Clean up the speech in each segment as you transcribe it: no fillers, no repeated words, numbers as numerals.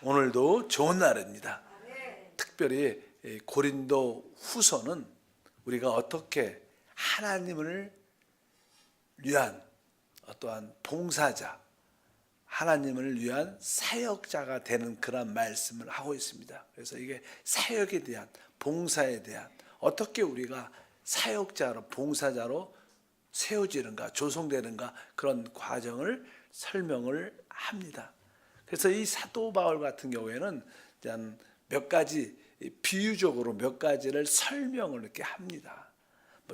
오늘도 좋은 날입니다. 특별히 고린도 후서는 우리가 어떻게 하나님을 위한 어떠한 봉사자, 하나님을 위한 사역자가 되는 그런 말씀을 하고 있습니다. 그래서 이게 사역에 대한, 봉사에 대한, 어떻게 우리가 사역자로, 봉사자로 세워지는가, 조성되는가, 그런 과정을 설명을 합니다. 그래서 이 사도 바울 같은 경우에는 몇 가지 비유적으로 몇 가지를 설명을 이렇게 합니다.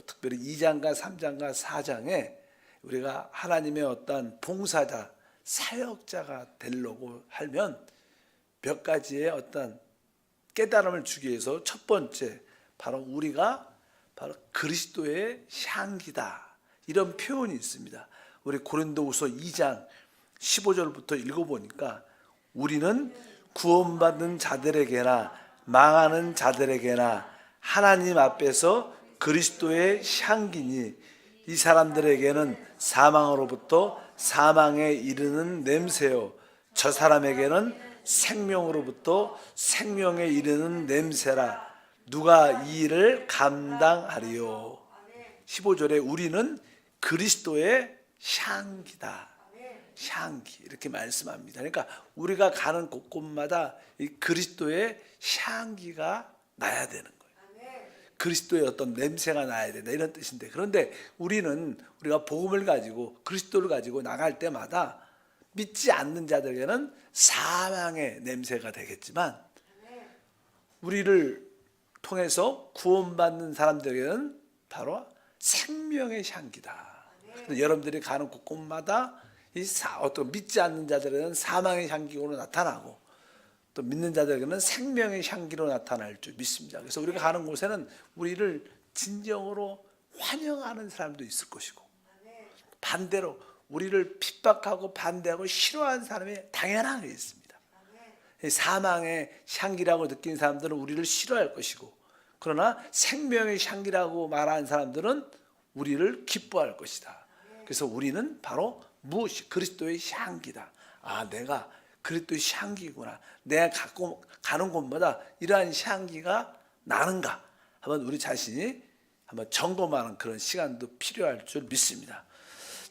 특별히 2장과 3장과 4장에 우리가 하나님의 어떤 봉사자, 사역자가 되려고 하면 몇 가지의 어떤 깨달음을 주기 위해서 첫 번째, 바로 우리가 바로 그리스도의 향기다, 이런 표현이 있습니다. 우리 고린도후서 2장 15절부터 읽어보니까 우리는 구원받는 자들에게나 망하는 자들에게나 하나님 앞에서 그리스도의 향기니 이 사람들에게는 사망으로부터 사망에 이르는 냄새요, 저 사람에게는 생명으로부터 생명에 이르는 냄새라. 누가 이 일을 감당하리요. 15절에 우리는 그리스도의 향기다. 향기, 이렇게 말씀합니다. 그러니까 우리가 가는 곳곳마다 이 그리스도의 향기가 나야 되는 거예요. 그리스도의 어떤 냄새가 나야 된다, 이런 뜻인데, 그런데 우리가 복음을 가지고 그리스도를 가지고 나갈 때마다 믿지 않는 자들에게는 사망의 냄새가 되겠지만, 우리를 통해서 구원받는 사람들에게는 바로 생명의 향기다. 여러분들이 가는 곳곳마다 어떤 믿지 않는 자들에게는 사망의 향기로 나타나고, 또 믿는 자들에게는 생명의 향기로 나타날 줄 믿습니다. 그래서 우리가 가는 곳에는 우리를 진정으로 환영하는 사람도 있을 것이고, 반대로 우리를 핍박하고 반대하고 싫어하는 사람이 당연하게 있습니다. 사망의 향기라고 느낀 사람들은 우리를 싫어할 것이고, 그러나 생명의 향기라고 말하는 사람들은 우리를 기뻐할 것이다. 그래서 우리는 바로 무엇이? 그리스도의 향기다. 아, 내가 그리스도의 향기구나. 내가 갖고 가는 곳마다 이러한 향기가 나는가? 한번 우리 자신이 한번 점검하는 그런 시간도 필요할 줄 믿습니다.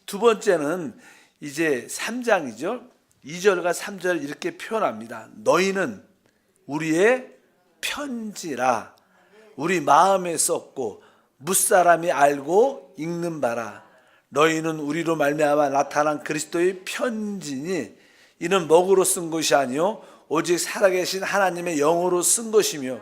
두 번째는 이제 3장이죠. 2절과 3절 이렇게 표현합니다. 너희는 우리의 편지라, 우리 마음에 썼고 무사람이 알고 읽는 바라. 너희는 우리로 말미암아 나타난 그리스도의 편지니 이는 먹으로 쓴 것이 아니요 오직 살아계신 하나님의 영으로 쓴 것이며,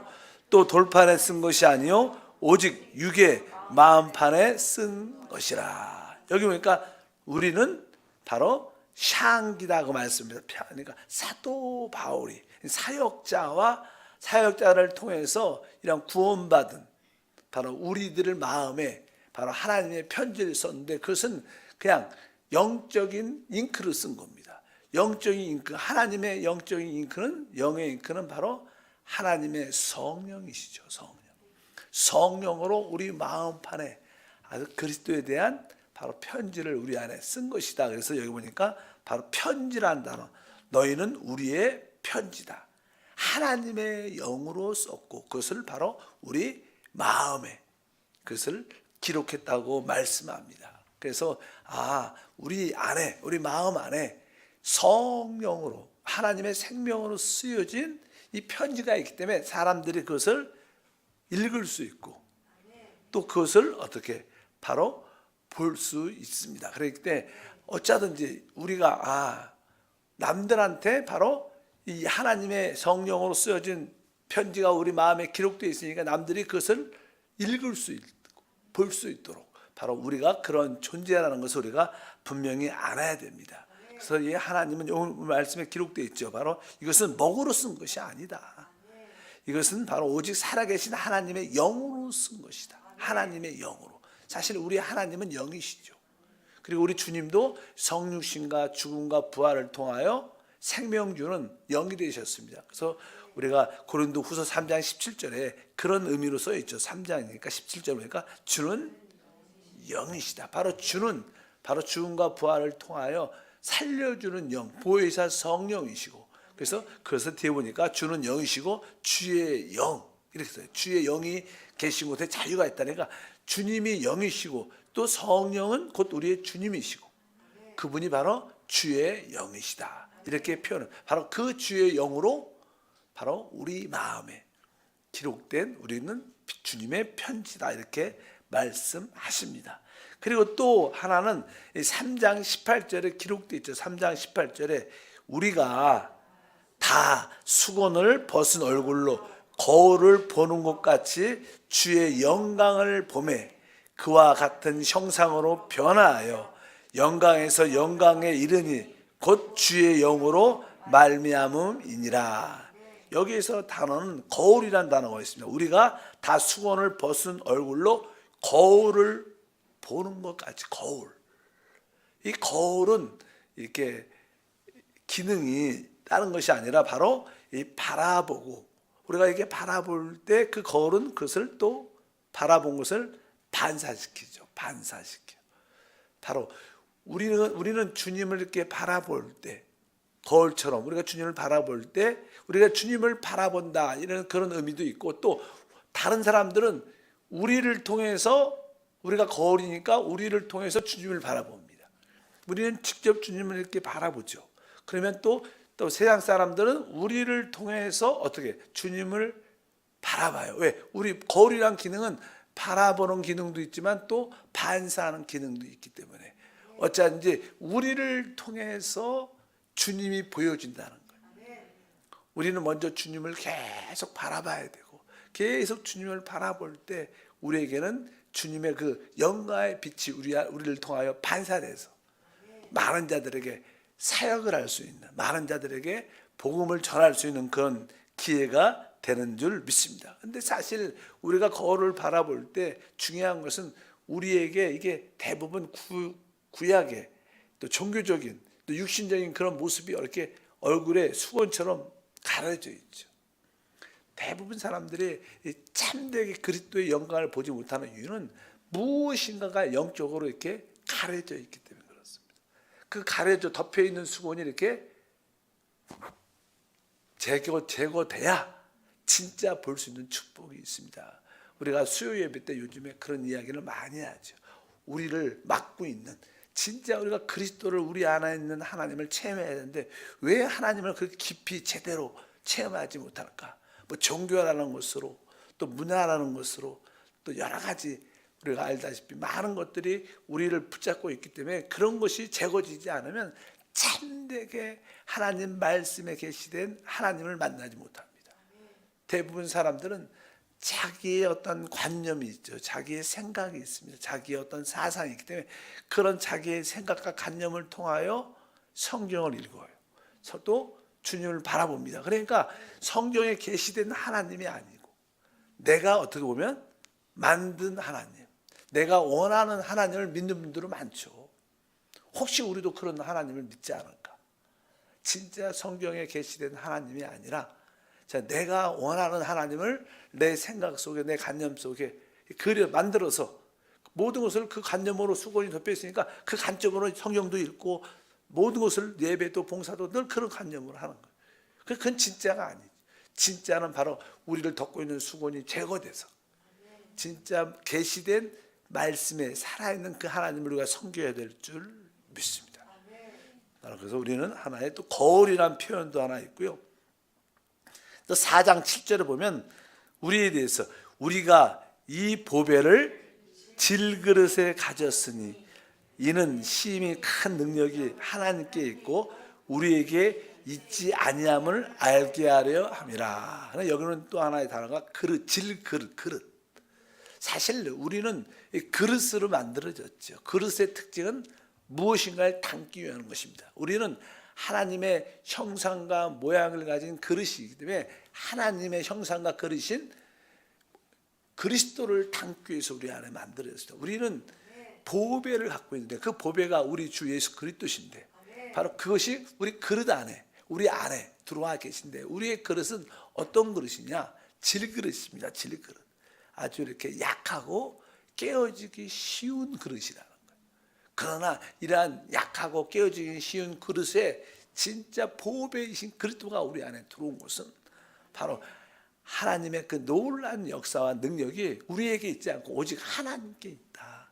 또 돌판에 쓴 것이 아니요 오직 육의 마음판에 쓴 것이라. 여기 보니까 우리는 바로 향기다, 그 말씀입니다. 그러니까 사도 바울이 사역자를 통해서 이런 구원받은 바로 우리들의 마음에 바로 하나님의 편지를 썼는데, 그것은 그냥 영적인 잉크를 쓴 겁니다. 영적인 잉크, 하나님의 영적인 잉크는, 영의 잉크는 바로 하나님의 성령이시죠. 성령으로 우리 마음판에 아주 그리스도에 대한 바로 편지를 우리 안에 쓴 것이다. 그래서 여기 보니까 바로 편지라는 단어, 너희는 우리의 편지다. 하나님의 영으로 썼고 그것을 바로 우리 마음에 그것을 기록했다고 말씀합니다. 그래서 우리 안에, 우리 마음 안에 성령으로, 하나님의 생명으로 쓰여진 이 편지가 있기 때문에 사람들이 그것을 읽을 수 있고, 또 그것을 어떻게 바로 볼 수 있습니다. 그렇기 때문에 어쩌든지 우리가 남들한테 바로 이 하나님의 성령으로 쓰여진 편지가 우리 마음에 기록되어 있으니까 남들이 그것을 읽을 수 있고 볼 수 있도록 바로 우리가 그런 존재라는 것을 우리가 분명히 알아야 됩니다. 그래서 이 하나님은 오늘 말씀에 기록되어 있죠. 바로 이것은 먹으로 쓴 것이 아니다. 이것은 바로 오직 살아계신 하나님의 영으로 쓴 것이다. 하나님의 영으로. 사실 우리 하나님은 영이시죠. 그리고 우리 주님도 성육신과 죽음과 부활을 통하여 생명 주는 영이 되셨습니다. 그래서 우리가 고린도 후서 3장 17절에 그런 의미로 써 있죠. 3장이니까 17절 보니까 주는 영이시다. 바로 주는 바로 죽음과 부활을 통하여 살려주는 영, 보혜사 성령이시고, 그래서 그것을 뒤에 보니까 주는 영이시고 주의 영 이렇게 써요. 주의 영이 계신 곳에 자유가 있다니까 주님이 영이시고 또 성령은 곧 우리의 주님이시고 그분이 바로 주의 영이시다. 이렇게 표현을 바로 그 주의 영으로 바로 우리 마음에 기록된 우리는 주님의 편지다 이렇게 말씀하십니다. 그리고 또 하나는 3장 18절에 기록되어 있죠. 3장 18절에 우리가 다 수건을 벗은 얼굴로 거울을 보는 것 같이 주의 영광을 보매 그와 같은 형상으로 변화하여 영광에서 영광에 이르니 곧 주의 영으로 말미암음이니라. 여기에서 단어는 거울이라는 단어가 있습니다. 우리가 다 수건을 벗은 얼굴로 거울을 보는 것 같이 거울. 이 거울은 이렇게 기능이 다른 것이 아니라 바로 이 바라보고 우리가 이렇게 바라볼 때 그 거울은 그것을 또 바라본 것을 반사시키죠. 반사시켜. 바로 우리는 주님을 이렇게 바라볼 때 거울처럼 우리가 주님을 바라볼 때 우리가 주님을 바라본다 이런 그런 의미도 있고 또 다른 사람들은 우리를 통해서 우리가 거울이니까 우리를 통해서 주님을 바라봅니다. 우리는 직접 주님을 이렇게 바라보죠. 그러면 또 세상 사람들은 우리를 통해서 어떻게 주님을 바라봐요. 왜? 우리 거울이란 기능은 바라보는 기능도 있지만 또 반사하는 기능도 있기 때문에 어쩐지 우리를 통해서 주님이 보여진다는 거예요. 우리는 먼저 주님을 계속 바라봐야 되고 계속 주님을 바라볼 때 우리에게는 주님의 그 영광의 빛이 우리를 통하여 반사돼서 많은 자들에게 사역을 할 수 있는 많은 자들에게 복음을 전할 수 있는 그런 기회가 되는 줄 믿습니다. 근데 사실 우리가 거울을 바라볼 때 중요한 것은 우리에게 이게 대부분 구약의 또 종교적인 또 육신적인 그런 모습이 이렇게 얼굴에 수건처럼 가려져 있죠. 대부분 사람들이 참되게 그리스도의 영광을 보지 못하는 이유는 무엇인가가 영적으로 이렇게 가려져 있기 때문에 그렇습니다. 그 가려져 덮여 있는 수건이 이렇게 제거돼야 진짜 볼 수 있는 축복이 있습니다. 우리가 수요 예배 때 요즘에 그런 이야기를 많이 하죠. 우리를 막고 있는 진짜 우리가 그리스도를 우리 안에 있는 하나님을 체험해야 되는데 왜 하나님을 그렇게 깊이 제대로 체험하지 못할까? 뭐 종교라는 것으로 또 문화라는 것으로 또 여러 가지 우리가 알다시피 많은 것들이 우리를 붙잡고 있기 때문에 그런 것이 제거되지 않으면 참되게 하나님 말씀에 계시된 하나님을 만나지 못합니다. 대부분 사람들은 자기의 어떤 관념이 있죠. 자기의 생각이 있습니다. 자기의 어떤 사상이 있기 때문에 그런 자기의 생각과 관념을 통하여 성경을 읽어요. 또 주님을 바라봅니다. 그러니까 성경에 계시된 하나님이 아니고 내가 어떻게 보면 만든 하나님, 내가 원하는 하나님을 믿는 분들은 많죠. 혹시 우리도 그런 하나님을 믿지 않을까? 진짜 성경에 계시된 하나님이 아니라 내가 원하는 하나님을 내 생각 속에 내 관념 속에 그려 만들어서 모든 것을 그 관념으로 수건이 덮여 있으니까 그 관점으로 성경도 읽고 모든 것을 예배도 봉사도 늘 그런 관념으로 하는 거예요. 그건 진짜가 아니죠. 진짜는 바로 우리를 덮고 있는 수건이 제거돼서 진짜 계시된 말씀에 살아있는 그 하나님을 우리가 섬겨야 될 줄 믿습니다. 그래서 우리는 하나의 또 거울이라는 표현도 하나 있고요. 또 4장 7절에 보면 우리에 대해서 우리가 이 보배를 질그릇에 가졌으니 이는 심히 큰 능력이 하나님께 있고 우리에게 있지 아니함을 알게 하려 함이라. 여기는 또 하나의 단어가 그릇, 질그릇, 그릇. 사실 우리는 그릇으로 만들어졌죠. 그릇의 특징은 무엇인가를 담기 위한 것입니다. 우리는 하나님의 형상과 모양을 가진 그릇이기 때문에 하나님의 형상과 그릇인 그리스도를 담기 위해서 우리 안에 만들어졌습니다. 우리는 보배를 갖고 있는데 그 보배가 우리 주 예수 그리스도신데 바로 그것이 우리 그릇 안에 우리 안에 들어와 계신데 우리의 그릇은 어떤 그릇이냐? 질그릇입니다. 질그릇. 아주 이렇게 약하고 깨어지기 쉬운 그릇이라는 거예요. 그러나 이러한 약하고 깨어지기 쉬운 그릇에 진짜 보배이신 그리스도가 우리 안에 들어온 것은 바로 하나님의 그 놀라운 역사와 능력이 우리에게 있지 않고 오직 하나님께 있다.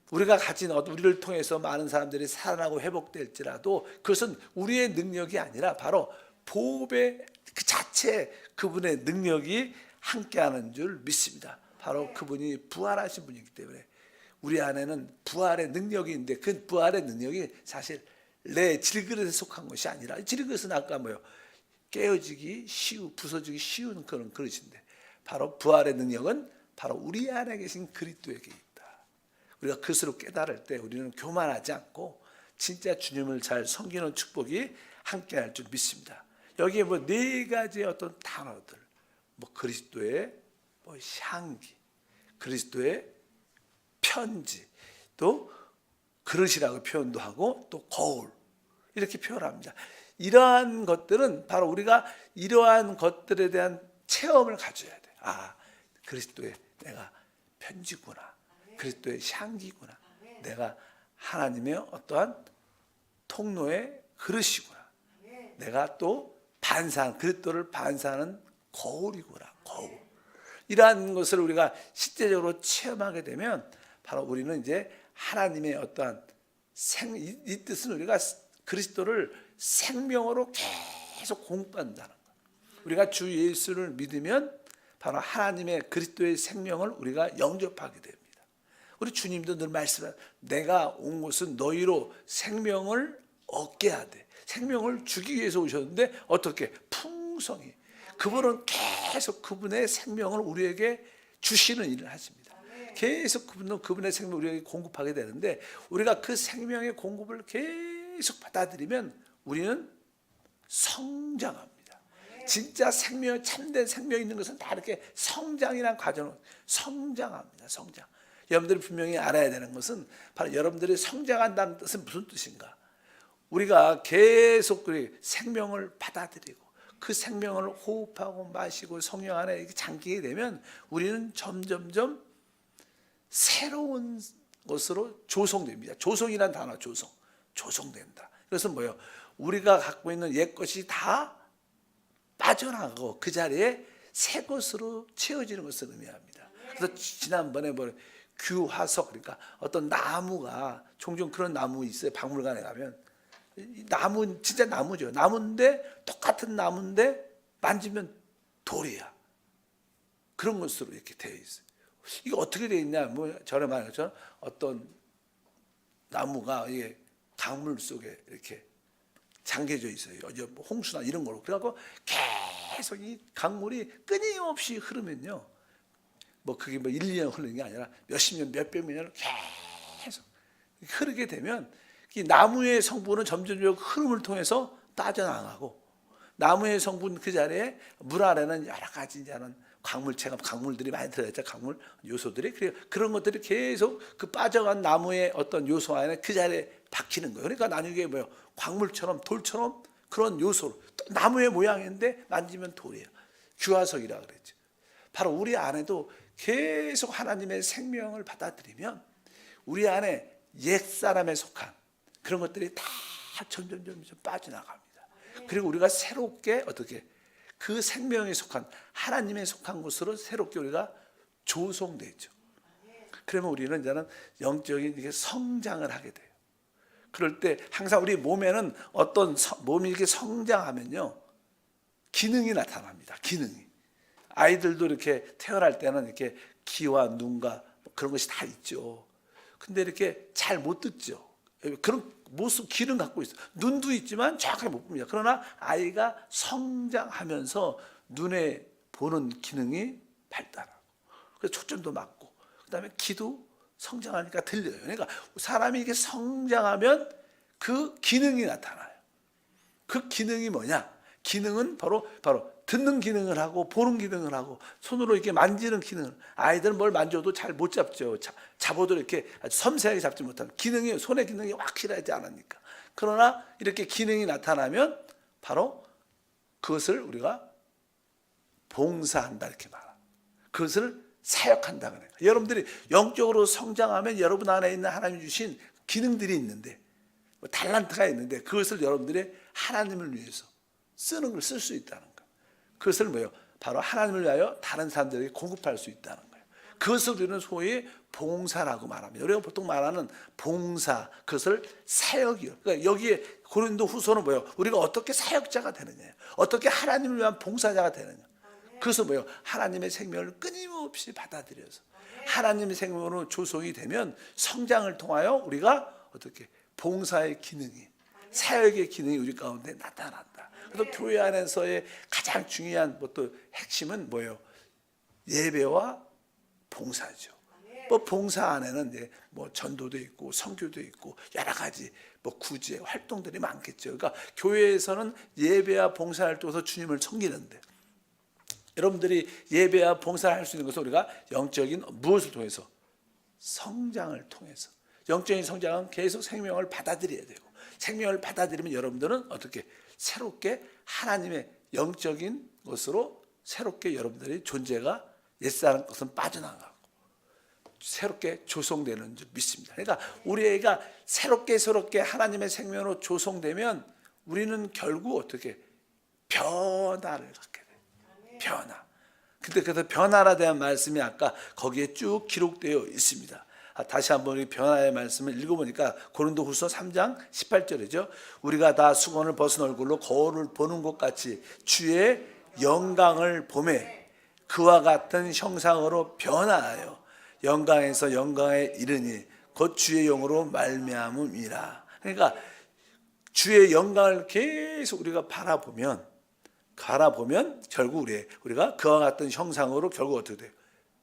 우리가 가진 우리를 통해서 많은 사람들이 살아나고 회복될지라도 그것은 우리의 능력이 아니라 바로 보배 그 자체 그분의 능력이 함께하는 줄 믿습니다. 바로 그분이 부활하신 분이기 때문에 우리 안에는 부활의 능력이 있는데 그 부활의 능력이 사실 내 질그릇에 속한 것이 아니라 질그릇은 아까 깨어지기 부서지기 쉬운 그런 그릇인데 바로 부활의 능력은 바로 우리 안에 계신 그리스도에게 있다. 우리가 그것으로 깨달을 때 우리는 교만하지 않고 진짜 주님을 잘 섬기는 축복이 함께할 줄 믿습니다. 여기에 네 가지의 어떤 단어들, 그리스도의 향기, 그리스도의 편지, 또 그릇이라고 표현도 하고 또 거울 이렇게 표현합니다. 이러한 것들은 바로 우리가 이러한 것들에 대한 체험을 가져야 돼. 그리스도의 내가 편지구나. 그리스도의 향기구나. 내가 하나님의 어떠한 통로의 그릇이구나. 내가 또 그리스도를 반사하는 거울이구나. 거울. 이러한 것을 우리가 실제적으로 체험하게 되면 바로 우리는 이제 하나님의 어떠한 이 뜻은 우리가 그리스도를 생명으로 계속 공부한다는 거예요. 우리가 주 예수를 믿으면 바로 하나님의 그리스도의 생명을 우리가 영접하게 됩니다. 우리 주님도 늘 말씀하세요. 내가 온 것은 너희로 생명을 얻게 하되 생명을 주기 위해서 오셨는데 어떻게? 풍성히. 그분은 계속 그분의 생명을 우리에게 주시는 일을 하십니다. 계속 그분의 생명을 우리에게 공급하게 되는데 우리가 그 생명의 공급을 계속 받아들이면 우리는 성장합니다. 진짜 생명, 참된 생명 있는 것은 다 이렇게 성장이라는 과정으로 성장합니다. 성장. 여러분들이 분명히 알아야 되는 것은 바로 여러분들이 성장한다는 뜻은 무슨 뜻인가? 우리가 계속 생명을 받아들이고 그 생명을 호흡하고 마시고 성령 안에 이렇게 잠기게 되면 우리는 점점점 새로운 것으로 조성됩니다. 조성이란 단어, 조성된다. 그래서 우리가 갖고 있는 옛 것이 다 빠져나가고 그 자리에 새 것으로 채워지는 것을 의미합니다. 그래서 지난번에 규화석, 그러니까 어떤 나무가 종종 그런 나무 있어요. 박물관에 가면 나무 진짜 나무죠. 나무인데 똑같은 나무인데 만지면 돌이야. 그런 것으로 이렇게 되어 있어요. 이게 어떻게 되어 있냐? 전에 말한 것처럼 어떤 나무가 이게 강물 속에 이렇게 잠겨져 있어요. 홍수나 이런 걸로. 그래갖고 계속 이 강물이 끊임없이 흐르면요. 그게 1, 2년 흐르는 게 아니라 몇십 년, 몇백 년을 계속 흐르게 되면 이 나무의 성분은 점점 흐름을 통해서 빠져나가고 나무의 성분 그 자리에 물 아래는 여러 가지 강물들이 많이 들어있죠. 강물 요소들이. 그런 것들이 계속 그 빠져간 나무의 어떤 요소 안에 그 자리에 박히는 거예요. 그러니까 나중에 광물처럼 돌처럼 그런 요소로 나무의 모양인데 만지면 돌이에요. 규화석이라 그랬죠. 바로 우리 안에도 계속 하나님의 생명을 받아들이면 우리 안에 옛사람에 속한 그런 것들이 다 점점 빠져나갑니다. 그리고 우리가 새롭게 어떻게 그 생명에 속한 하나님에 속한 것으로 새롭게 우리가 조성되죠. 그러면 우리는 이제는 영적인 성장을 하게 돼요. 그럴 때 항상 우리 몸에는 몸이 이렇게 성장하면요 기능이 나타납니다. 기능이. 아이들도 이렇게 태어날 때는 이렇게 귀와 눈과 그런 것이 다 있죠. 근데 이렇게 잘 못 듣죠. 그런 모습 기능 갖고 있어요. 눈도 있지만 정확하게 못 봅니다. 그러나 아이가 성장하면서 눈에 보는 기능이 발달하고 그래서 초점도 맞고 그다음에 귀도 성장하니까 들려요. 그러니까 사람이 이렇게 성장하면 그 기능이 나타나요. 그 기능이 뭐냐? 기능은 바로 듣는 기능을 하고 보는 기능을 하고 손으로 이렇게 만지는 기능을. 아이들은 뭘 만져도 잘 못 잡죠. 잡아도 이렇게 아주 섬세하게 잡지 못하는 기능이, 손의 기능이 확실하지 않으니까. 그러나 이렇게 기능이 나타나면 바로 그것을 우리가 봉사한다 이렇게 말합니다. 그것을 사역한다 그래요. 여러분들이 영적으로 성장하면 여러분 안에 있는 하나님이 주신 기능들이 있는데 달란트가 있는데 그것을 여러분들이 하나님을 위해서 쓰는 걸 쓸 수 있다는 거예요. 그것을 뭐예요? 바로 하나님을 위하여 다른 사람들에게 공급할 수 있다는 거예요. 그것을 우리는 소위 봉사라고 말합니다. 우리가 보통 말하는 봉사, 그것을 사역이요. 그러니까 여기에 고린도 후서는 뭐예요? 우리가 어떻게 사역자가 되느냐, 어떻게 하나님을 위한 봉사자가 되느냐. 그것은 뭐예요? 하나님의 생명을 끊임없이 받아들여서 하나님의 생명으로 조성이 되면 성장을 통하여 우리가 어떻게 봉사의 기능이, 사역의 기능이 우리 가운데 나타난다. 그래서 교회 안에서의 가장 중요한 또 핵심은 뭐예요? 예배와 봉사죠. 뭐 봉사 안에는 이제 뭐 전도도 있고 선교도 있고 여러 가지 뭐 구제 활동들이 많겠죠. 그러니까 교회에서는 예배와 봉사를 통해서 주님을 섬기는데, 여러분들이 예배와 봉사를 할 수 있는 것은 우리가 영적인 무엇을 통해서? 성장을 통해서. 영적인 성장은 계속 생명을 받아들여야 되고, 생명을 받아들이면 여러분들은 어떻게 새롭게 하나님의 영적인 것으로 새롭게 여러분들의 존재가 옛사람 것은 빠져나가고 새롭게 조성되는 줄 믿습니다. 그러니까 우리가 새롭게 하나님의 생명으로 조성되면 우리는 결국 어떻게 변화를 갖게 돼요. 변화. 근데 그래서 변화라 대한 말씀이 아까 거기에 쭉 기록되어 있습니다. 다시 한번 이 변화의 말씀을 읽어보니까 고린도후서 3장 18절이죠. 우리가 다 수건을 벗은 얼굴로 거울을 보는 것 같이 주의 영광을 보매 그와 같은 형상으로 변화하여 영광에서 영광에 이르니 곧 주의 영으로 말미암음이라. 그러니까 주의 영광을 계속 우리가 바라보면 결국 우리가 그와 같은 형상으로 결국 어떻게 돼요?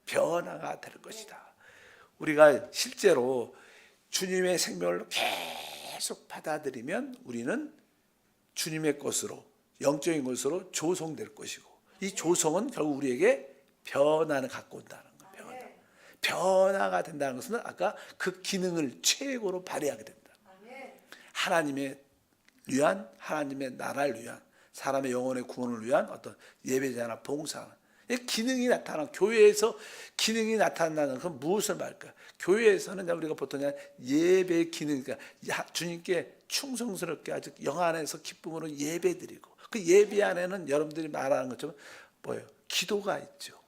변화가 될 것이다. 우리가 실제로 주님의 생명을 계속 받아들이면 우리는 주님의 것으로, 영적인 것으로 조성될 것이고, 이 조성은 결국 우리에게 변화를 갖고 온다는 거예요. 변화가 된다는 것은 아까 그 기능을 최고로 발휘하게 된다. 하나님의 위한, 하나님의 나라를 위한, 사람의 영혼의 구원을 위한 어떤 예배자나 봉사는 기능이 나타나는, 교회에서 기능이 나타난다는 건 무엇을 말할까요? 교회에서는 우리가 보통 예배의 기능, 그러니까 주님께 충성스럽게 아주 영 안에서 기쁨으로 예배드리고, 그 예배 안에는 여러분들이 말하는 것처럼 뭐예요? 기도가 있죠.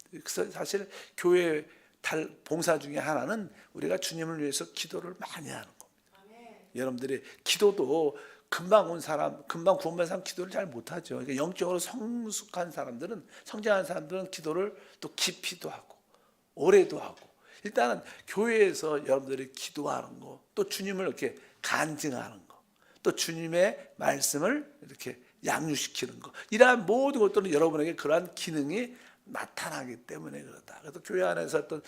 그래서 사실 교회 봉사 중에 하나는 우리가 주님을 위해서 기도를 많이 하는 겁니다. 여러분들이 기도도 금방 온 사람, 금방 구원받은 사람 기도를 잘 못하죠. 그러니까 영적으로 성숙한 사람들은, 성장한 사람들은 기도를 또 깊이도 하고 오래도 하고, 일단은 교회에서 여러분들이 기도하는 거, 또 주님을 이렇게 간증하는 거, 또 주님의 말씀을 이렇게 양육시키는 거, 이러한 모든 것들은 여러분에게 그러한 기능이 나타나기 때문에 그렇다. 그래서 교회 안에서 어떤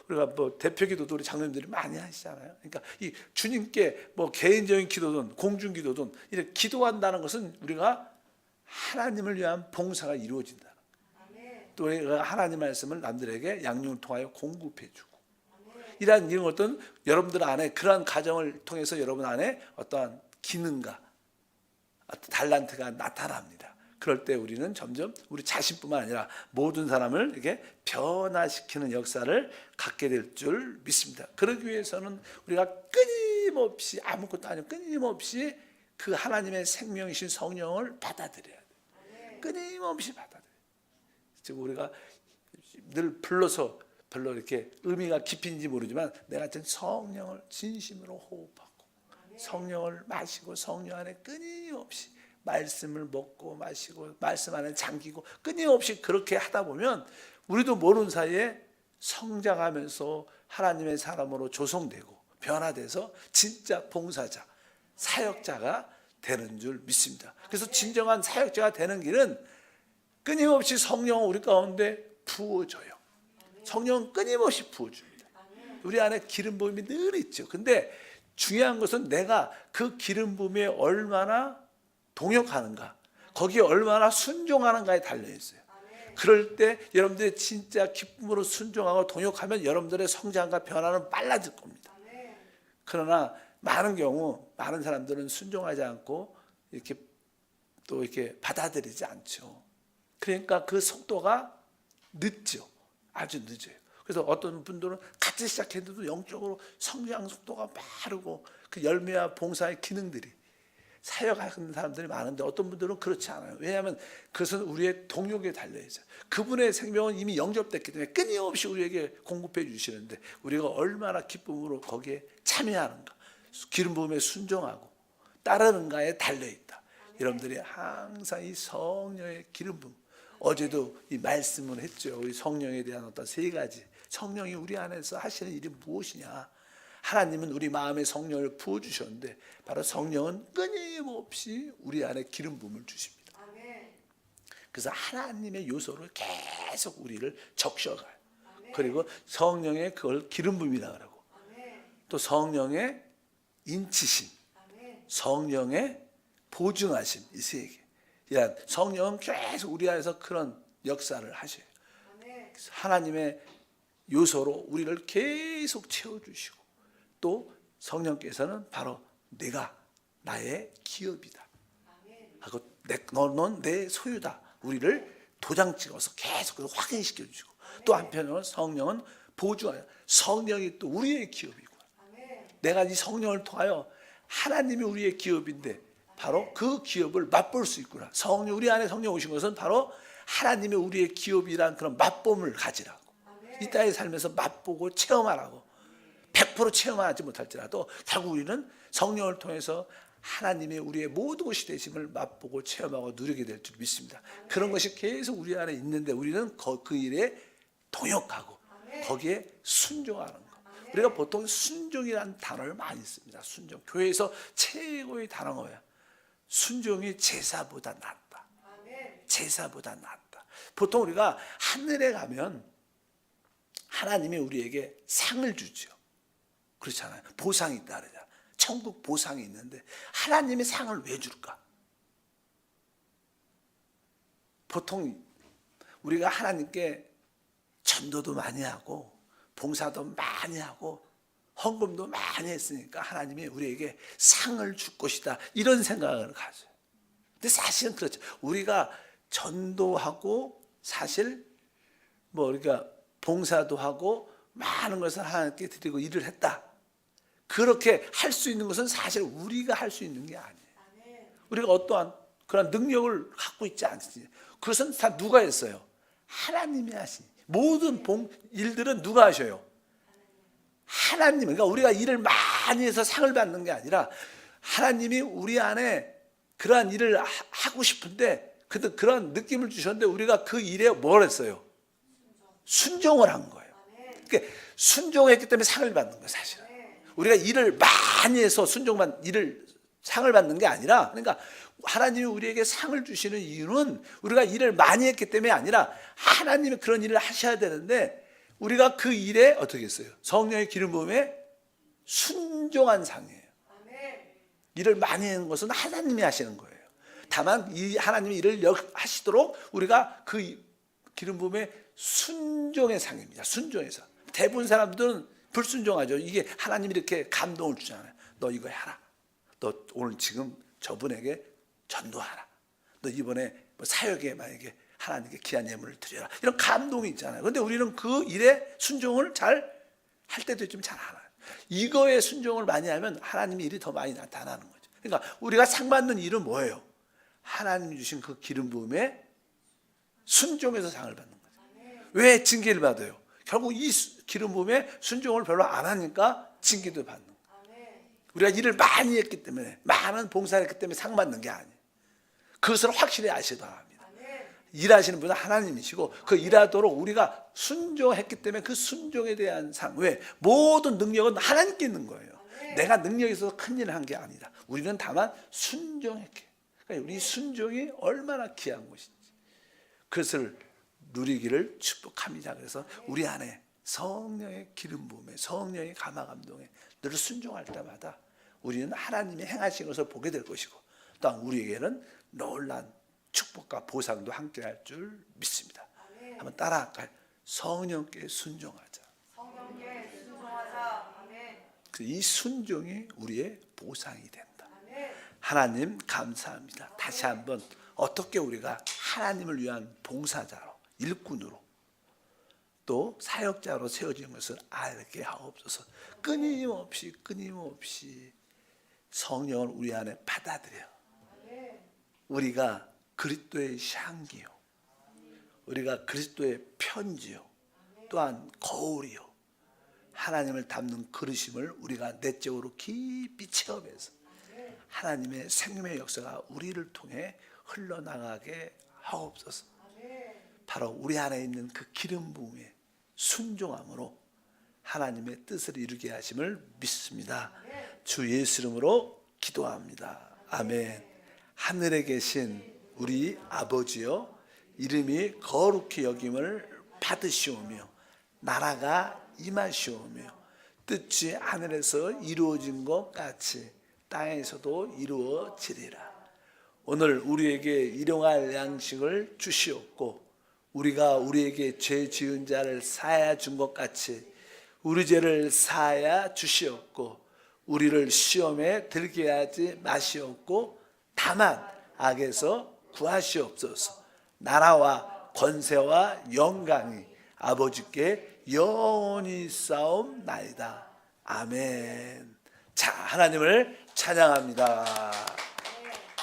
우리가 대표기도도 우리 장로님들이 많이 하시잖아요. 그러니까 이 주님께 개인적인 기도든 공중 기도든 이렇게 기도한다는 것은 우리가 하나님을 위한 봉사가 이루어진다. 또 우리가 하나님 말씀을 남들에게 양육을 통하여 공급해주고, 이런 것들은 여러분들 안에 그러한 가정을 통해서 여러분 안에 어떠한 기능과 달란트가 나타납니다. 그럴 때 우리는 점점 우리 자신뿐만 아니라 모든 사람을 이렇게 변화시키는 역사를 갖게 될 줄 믿습니다. 그러기 위해서는 우리가 끊임없이, 아무것도 아니고 끊임없이 그 하나님의 생명이신 성령을 받아들여야 돼요. 끊임없이 받아들여야 돼요. 지금 우리가 늘 불러서 별로 이렇게 의미가 깊은지 모르지만 내가 성령을 진심으로 호흡하고 성령을 마시고 성령 안에 끊임없이 말씀을 먹고 마시고 말씀 안에 잠기고 끊임없이 그렇게 하다 보면 우리도 모르는 사이에 성장하면서 하나님의 사람으로 조성되고 변화돼서 진짜 봉사자, 사역자가 되는 줄 믿습니다. 그래서 진정한 사역자가 되는 길은 끊임없이 성령을 우리 가운데 부어줘요. 성령은 끊임없이 부어줍니다. 우리 안에 기름 부음이 늘 있죠. 근데 중요한 것은 내가 그 기름 부음에 얼마나 동역하는가, 거기에 얼마나 순종하는가에 달려있어요. 그럴 때 여러분들이 진짜 기쁨으로 순종하고 동역하면 여러분들의 성장과 변화는 빨라질 겁니다. 그러나 많은 경우 많은 사람들은 순종하지 않고 이렇게 또 이렇게 받아들이지 않죠. 그러니까 그 속도가 늦죠. 아주 늦어요. 그래서 어떤 분들은 같이 시작했는데도 영적으로 성장 속도가 빠르고 그 열매와 봉사의 기능들이 사역하는 사람들이 많은데 어떤 분들은 그렇지 않아요. 왜냐하면 그것은 우리의 동력에 달려있어요. 그분의 생명은 이미 영접됐기 때문에 끊임없이 우리에게 공급해 주시는데 우리가 얼마나 기쁨으로 거기에 참여하는가, 기름 부음에 순종하고 따르는가에 달려있다. 여러분들이 항상 이 성령의 기름 부음, 어제도 이 말씀을 했죠. 우리 성령에 대한 어떤 세 가지, 성령이 우리 안에서 하시는 일이 무엇이냐. 하나님은 우리 마음에 성령을 부어주셨는데 바로 성령은 끊임없이 우리 안에 기름 부음을 주십니다. 그래서 하나님의 요소를 계속 우리를 적셔가요. 그리고 성령의 그걸 기름 부음이라고 하고, 또 성령의 인치심, 성령의 보증하심, 이 세 개. 성령은 계속 우리 안에서 그런 역사를 하셔요. 하나님의 요소로 우리를 계속 채워주시고, 또 성령께서는 바로 내가 나의 기업이다 하고, 너는 내 소유다, 우리를 도장 찍어서 계속 확인시켜 주시고, 또 한편으로는 성령은 보증하여, 성령이 또 우리의 기업이고, 내가 이 성령을 통하여 하나님이 우리의 기업인데 바로 그 기업을 맛볼 수 있구나. 성령, 우리 안에 성령 오신 것은 바로 하나님의 우리의 기업이란 그런 맛봄을 가지라고, 이 땅에 살면서 맛보고 체험하라고. 100% 체험하지 못할지라도 결국 우리는 성령을 통해서 하나님의 우리의 모든 것이 되심을 맛보고 체험하고 누리게 될 줄 믿습니다. 그런 것이 계속 우리 안에 있는데 우리는 그 일에 동역하고 거기에 순종하는 것. 우리가 보통 순종이라는 단어를 많이 씁니다. 순종. 교회에서 최고의 단어가 뭐야? 순종이 제사보다 낫다. 제사보다 낫다. 보통 우리가 하늘에 가면 하나님이 우리에게 상을 주죠. 그렇잖아요. 보상이 있다 그러잖아요. 천국 보상이 있는데 하나님의 상을 왜 줄까? 보통 우리가 하나님께 전도도 많이 하고 봉사도 많이 하고 헌금도 많이 했으니까 하나님이 우리에게 상을 줄 것이다, 이런 생각을 가져요. 근데 사실은 그렇죠. 우리가 전도하고 사실 우리가 봉사도 하고 많은 것을 하나님께 드리고 일을 했다, 그렇게 할 수 있는 것은 사실 우리가 할 수 있는 게 아니에요. 우리가 어떠한 그런 능력을 갖고 있지 않지. 그것은 다 누가 했어요? 하나님이 하시니. 모든 일들은 누가 하셔요? 하나님. 그러니까 우리가 일을 많이 해서 상을 받는 게 아니라 하나님이 우리 안에 그러한 일을 하고 싶은데 그런 느낌을 주셨는데 우리가 그 일에 뭘 했어요? 순종을 한 거예요. 그러니까 순종했기 때문에 상을 받는 거예요, 사실은. 우리가 일을 많이 해서 상을 받는 게 아니라, 그러니까 하나님이 우리에게 상을 주시는 이유는 우리가 일을 많이 했기 때문에 아니라 하나님이 그런 일을 하셔야 되는데 우리가 그 일에 어떻게 했어요? 성령의 기름 부음에 순종한 상이에요. 일을 많이 하는 것은 하나님이 하시는 거예요. 다만 이 하나님이 일을 하시도록 우리가 그 기름 부음에 순종의 상입니다. 순종의 상. 대부분 사람들은 불순종하죠. 이게 하나님이 이렇게 감동을 주잖아요. 너 이거 해라. 너 오늘 지금 저분에게 전도하라. 너 이번에 사역에 만약에 하나님께 귀한 예물을 드려라. 이런 감동이 있잖아요. 그런데 우리는 그 일에 순종을 잘 할 때도 있지만 잘 안 해요. 이거에 순종을 많이 하면 하나님의 일이 더 많이 나타나는 거죠. 그러니까 우리가 상 받는 일은 뭐예요? 하나님이 주신 그 기름 부음에 순종해서 상을 받는 거죠. 왜 징계를 받아요? 결국 이 기름 부음에 순종을 별로 안 하니까 징계도 받는 거예요. 우리가 일을 많이 했기 때문에, 많은 봉사를 했기 때문에 상 받는 게 아니에요. 그것을 확실히 아시기 바랍니다. 일하시는 분은 하나님이시고 그 일하도록 우리가 순종했기 때문에 그 순종에 대한 상, 왜? 모든 능력은 하나님께 있는 거예요. 내가 능력이 있어서 큰 일을 한 게 아니다. 우리는 다만 순종했게. 그러니까 우리 순종이 얼마나 귀한 것인지 그것을 누리기를 축복합니다. 그래서 우리 안에 성령의 기름 부음에, 성령의 감화 감동에 늘 순종할 때마다 우리는 하나님이 행하신 것을 보게 될 것이고 또한 우리에게는 놀란 축복과 보상도 함께할 줄 믿습니다. 아멘. 한번 따라할까요? 성령께 순종하자. 성령께 순종하자. 아멘. 이 순종이 우리의 보상이 된다. 아멘. 하나님 감사합니다. 다시 한번 어떻게 우리가 하나님을 위한 봉사자로, 일꾼으로 또 사역자로 세워진 것을 알게 하옵소서. 끊임없이 성령을 우리 안에 받아들여 우리가 그리스도의 향기요, 우리가 그리스도의 편지요, 또한 거울이요, 하나님을 담는 그릇임을 우리가 내적으로 깊이 체험해서 하나님의 생명의 역사가 우리를 통해 흘러나가게 하옵소서. 바로 우리 안에 있는 그 기름 부음의 순종함으로 하나님의 뜻을 이루게 하심을 믿습니다. 주 예수 이름으로 기도합니다. 아멘. 하늘에 계신 우리 아버지여, 이름이 거룩히 여김을 받으시오며 나라가 임하시오며 뜻이 하늘에서 이루어진 것 같이 땅에서도 이루어지리라. 오늘 우리에게 일용할 양식을 주시옵고 우리가 우리에게 죄 지은 자를 사하여 준 것 같이 우리 죄를 사하여 주시옵고 우리를 시험에 들게 하지 마시옵고 다만 악에서 구하시옵소서. 나라와 권세와 영광이 아버지께 영원히 싸움나이다. 아멘. 자, 하나님을 찬양합니다.